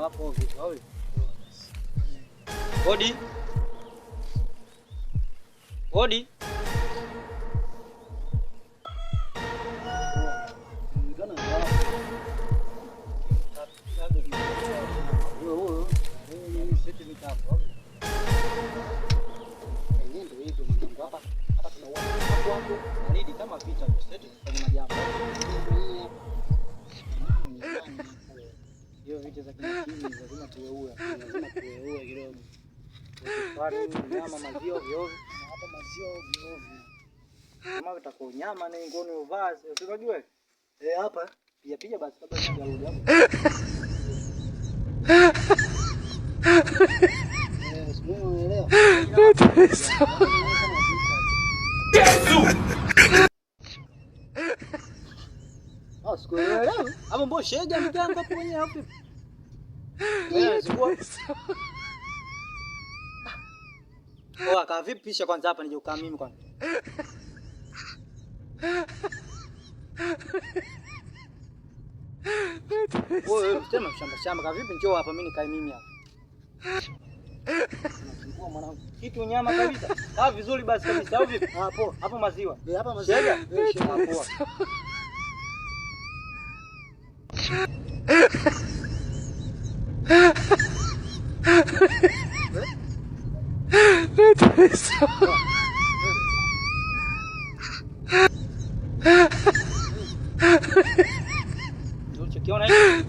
hapo vipi wewe? Odi. Odi. Kama vita mseti kufanya majambo. Hiyo vita za kimsingi lazima tuweue, lazima tuweue kidogo. Kwani nyama mazio ovyo, hapa mazio ovyo. Kama utakuwa nyama na ngoni uvaze, unajua? Hapa piga basi kabla sijarudi hapo. Sio unaelewa. Sikuelewa. Hapo mbona shega mgango hapo mwenyewe hapo? Aka vipi pisha kwanza hapa nije ukaa mimi kwanza. Wewe sema shamba ka vipi njoo hapa mimi nikae mimi hapa. Unachukua mwanangu. Kitu nyama kabisa. Kaa vizuri basi kabisa au vipi? Hapo, hapo maziwa. Hapa maziwa. Shega. Hapo. Ndio ukiona hivi